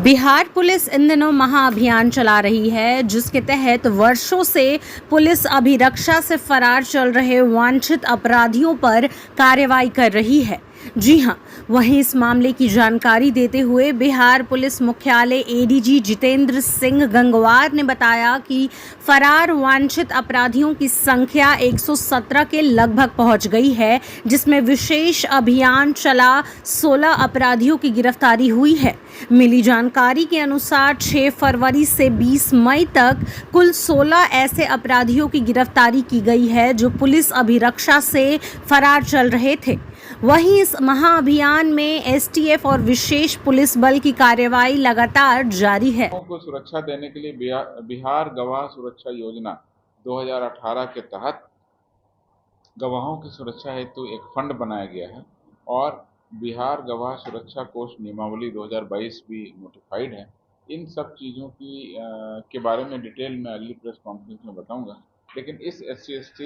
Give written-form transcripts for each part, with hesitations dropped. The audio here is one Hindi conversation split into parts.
बिहार पुलिस इन दिनों महाअभियान चला रही है, जिसके तहत वर्षों से पुलिस अभिरक्षा से फरार चल रहे वांछित अपराधियों पर कार्रवाई कर रही है। जी हां, वहीं इस मामले की जानकारी देते हुए बिहार पुलिस मुख्यालय एडीजी जितेंद्र सिंह गंगवार ने बताया कि फरार वांछित अपराधियों की संख्या 117 के लगभग पहुंच गई है, जिसमें विशेष अभियान चला 16 अपराधियों की गिरफ्तारी हुई है। मिली जानकारी के अनुसार 6 फरवरी से 20 मई तक कुल 16 ऐसे अपराधियों की गिरफ्तारी की गई है जो पुलिस अभिरक्षा से फरार चल रहे थे। वहीं इस महाअभियान में एसटीएफ और विशेष पुलिस बल की कार्रवाई लगातार जारी है। को सुरक्षा देने के लिए बिहार गवाह सुरक्षा योजना 2018 के तहत गवाहों की सुरक्षा हेतु एक फंड बनाया गया है और बिहार गवाह सुरक्षा कोष नियमावली 2022 भी नोटिफाइड है। इन सब चीज़ों के बारे में डिटेल में अगली प्रेस कॉन्फ्रेंस में बताऊंगा, लेकिन इस SC/ST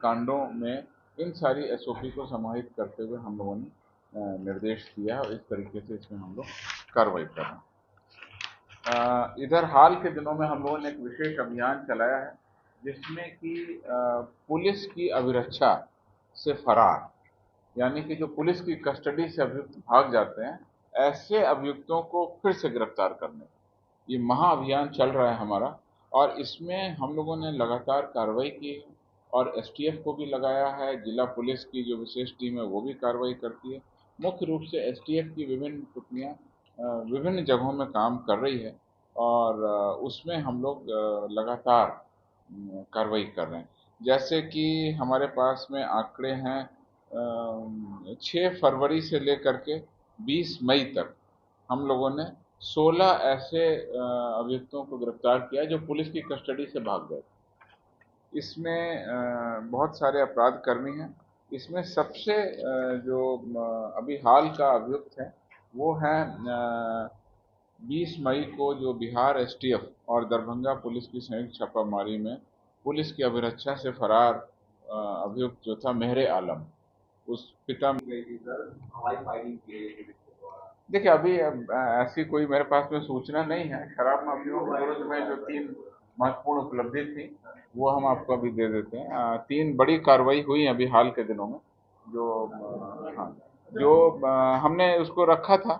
कांडों में इन सारी SOP को समाहित करते हुए हम लोगों ने निर्देश दिया और इस तरीके से इसमें हम लोग कार्रवाई कर रहे हैं। इधर हाल के दिनों में हम लोगों ने एक विशेष अभियान चलाया है जिसमें कि पुलिस की अभिरक्षा से फरार, यानी कि जो पुलिस की कस्टडी से अभियुक्त भाग जाते हैं, ऐसे अभियुक्तों को फिर से गिरफ्तार करने, ये महाअभियान चल रहा है हमारा। और इसमें हम लोगों ने लगातार कार्रवाई की है और STF को भी लगाया है। जिला पुलिस की जो विशेष टीम है वो भी कार्रवाई करती है। मुख्य रूप से STF की विभिन्न टुकड़ियाँ विभिन्न जगहों में काम कर रही है और उसमें हम लोग लगातार कार्रवाई कर रहे हैं। जैसे कि हमारे पास में आंकड़े हैं 6 फरवरी से लेकर के 20 मई तक हम लोगों ने 16 ऐसे अभियुक्तों को गिरफ्तार किया जो पुलिस की कस्टडी से भाग गए। इसमें बहुत सारे अपराध कर्मी हैं। इसमें सबसे जो अभी हाल का अभियुक्त है वो है 20 मई को जो बिहार STF और दरभंगा पुलिस की संयुक्त छापामारी में पुलिस की अभिरक्षा से फरार अभियुक्त जो था मेहरे आलम, उस पिता। देखिए अभी ऐसी कोई मेरे पास में सूचना नहीं है। शराब माफियों के विरुद्ध में जो 3 महत्वपूर्ण उपलब्धि थी वो हम आपको अभी दे देते हैं। 3 बड़ी कार्रवाई हुई अभी हाल के दिनों में जो हाँ, जो हमने उसको रखा था,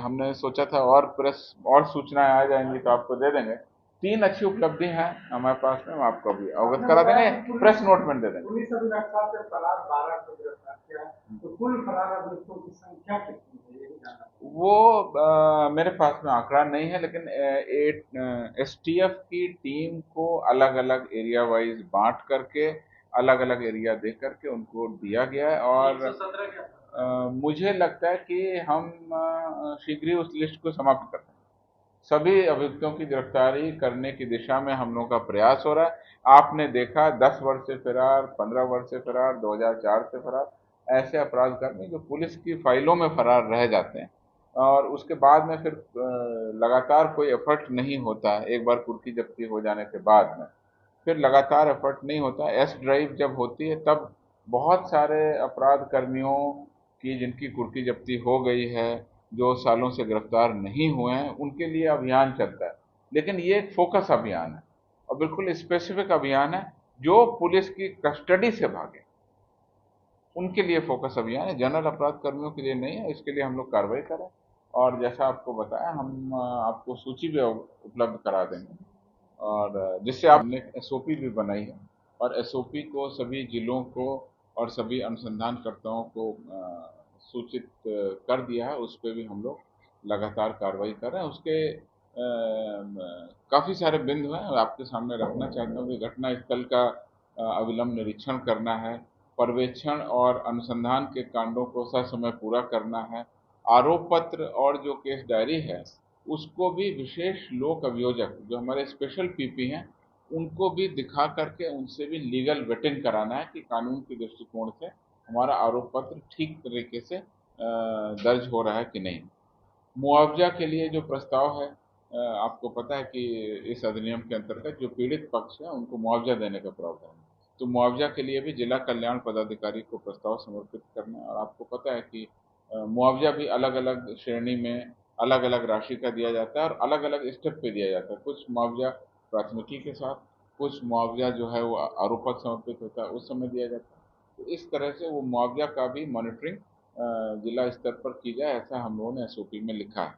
हमने सोचा था और प्रेस और सूचनाएं आ जाएंगी तो आपको दे देंगे। 3 अच्छी उपलब्धि हैं हमारे पास में, हम आपको अभी अवगत करा देंगे, प्रेस नोट में दे देंगे। पुलिस अभिरक्षा से फरार 12 को गिरफ्तार किया, तो कुल फरार अभियुक्तों की संख्या कितनी है ये भी जानना। वो मेरे पास में आंकड़ा नहीं है, लेकिन STF की टीम को अलग अलग एरिया वाइज बांट करके अलग अलग एरिया दे करके उनको दिया गया है और मुझे लगता है कि हम शीघ्र ही उस लिस्ट को समाप्त करते हैं। सभी अभियुक्तों की गिरफ्तारी करने की दिशा में हम लोगों का प्रयास हो रहा है। आपने देखा 10 वर्ष से फरार, 15 वर्ष से फरार, 2004 से फरार, ऐसे अपराध कर्मी जो पुलिस की फाइलों में फरार रह जाते हैं और उसके बाद में फिर लगातार कोई एफर्ट नहीं होता है। एक बार कुर्की जब्ती हो जाने के बाद में फिर लगातार एफर्ट नहीं होता। S ड्राइव जब होती है तब बहुत सारे अपराध कर्मियों की जिनकी कुर्की जब्ती हो गई है, जो सालों से गिरफ्तार नहीं हुए हैं, उनके लिए अभियान चलता है। लेकिन ये एक फोकस अभियान है और बिल्कुल स्पेसिफिक अभियान है। जो पुलिस की कस्टडी से भागे उनके लिए फोकस अभियान है, जनरल अपराध कर्मियों के लिए नहीं है। इसके लिए हम लोग कार्रवाई करें और जैसा आपको बताया हम आपको सूची भी उपलब्ध करा देंगे और जिससे आपने SOP भी बनाई है और SOP को सभी जिलों को और सभी अनुसंधानकर्ताओं को सूचित कर दिया है। उस पर भी हम लोग लगातार कार्रवाई कर रहे हैं। उसके काफ़ी सारे बिंदु हैं, आपके सामने रखना चाहता हूँ कि घटनास्थल का अविलंब निरीक्षण करना है, पर्यवेक्षण और अनुसंधान के कांडों को ससमय पूरा करना है, आरोप पत्र और जो केस डायरी है उसको भी विशेष लोक अभियोजक जो हमारे स्पेशल PP हैं उनको भी दिखा करके उनसे भी लीगल वेटिंग कराना है कि कानून के दृष्टिकोण से हमारा आरोप पत्र ठीक तरीके से दर्ज हो रहा है कि नहीं। मुआवजा के लिए जो प्रस्ताव है, आपको पता है कि इस अधिनियम के अंतर्गत जो पीड़ित पक्ष है उनको मुआवजा देने का प्रावधान है, तो मुआवजा के लिए भी जिला कल्याण पदाधिकारी को प्रस्ताव समर्पित करना है। और आपको पता है कि मुआवजा भी अलग अलग श्रेणी में अलग अलग राशि का दिया जाता है और अलग अलग स्टेप पे दिया जाता है। कुछ मुआवजा प्राथमिकी के साथ, कुछ मुआवजा जो है वो आरोपक समर्पित होता है उस समय दिया जाता है। तो इस तरह से वो मुआवजा का भी मॉनिटरिंग जिला स्तर पर की जाए, ऐसा हम लोगों ने एसओपी में लिखा है।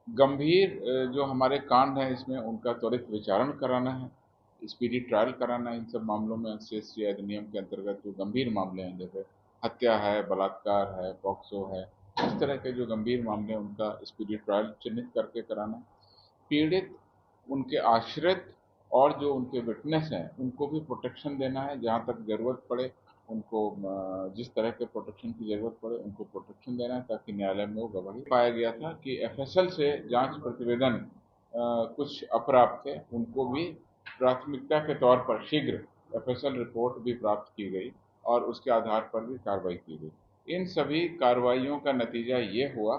गंभीर जो हमारे कांड हैं इसमें उनका त्वरित विचारण कराना है, स्पीडी ट्रायल कराना है इन सब मामलों में। एनसीएससी अधिनियम के अंतर्गत जो गंभीर मामले हैं, जैसे हत्या है, बलात्कार है, पॉक्सो है, इस तरह के जो गंभीर मामले हैं उनका स्पीडी ट्रायल चिन्हित करके कराना। पीड़ित, उनके आश्रित और जो उनके विटनेस हैं उनको भी प्रोटेक्शन देना है, जहाँ तक ज़रूरत पड़े उनको जिस तरह के प्रोटेक्शन की ज़रूरत पड़े उनको प्रोटेक्शन देना है, ताकि न्यायालय में वो गवाही। पाया गया था कि एफएसएल से जांच प्रतिवेदन कुछ अप्राप्त थे, उनको भी प्राथमिकता के तौर पर शीघ्र एफएसएल रिपोर्ट भी प्राप्त की गई और उसके आधार पर भी कार्रवाई की गई। इन सभी कार्रवाइयों का नतीजा ये हुआ,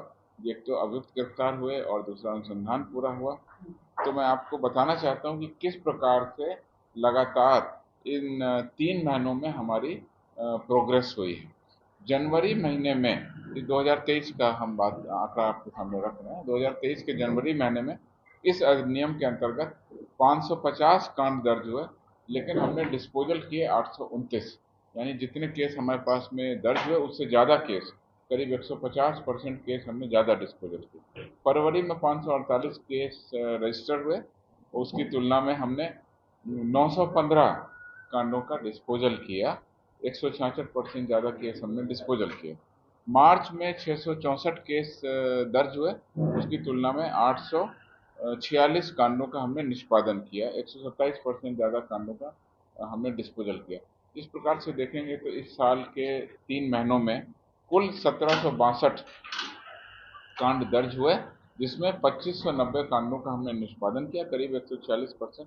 एक तो अभियुक्त गिरफ्तार हुए और दूसरा अनुसंधान पूरा हुआ। तो मैं आपको बताना चाहता हूँ कि किस प्रकार से लगातार इन 3 महीनों में हमारी प्रोग्रेस हुई है। जनवरी महीने में, ये 2023 का हम बात आंकड़ा आपके सामने रख रहे हैं, 2023 के जनवरी महीने में इस अधिनियम के अंतर्गत 550 कांड दर्ज हुए, लेकिन हमने डिस्पोजल किए 829, यानी जितने केस हमारे पास में दर्ज हुए उससे ज़्यादा केस, करीब 150% केस हमने ज़्यादा डिस्पोजल किए। फरवरी में 548 केस रजिस्टर हुए, उसकी तुलना में हमने 915 कांडों का डिस्पोजल किया, 166% ज़्यादा केस हमने डिस्पोजल किए। मार्च में 664 केस दर्ज हुए, उसकी तुलना में 846 कांडों का हमने निष्पादन किया, 127% ज़्यादा कांडों का हमने डिस्पोजल किया। इस प्रकार से देखेंगे तो इस साल के 3 महीनों में कुल 1762 कांड दर्ज हुए, जिसमें 2590 कांडों का हमने निष्पादन किया, करीब 146%,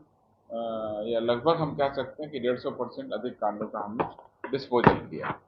या लगभग हम कह सकते हैं कि 150% अधिक कांडों का हमने डिस्पोजल किया।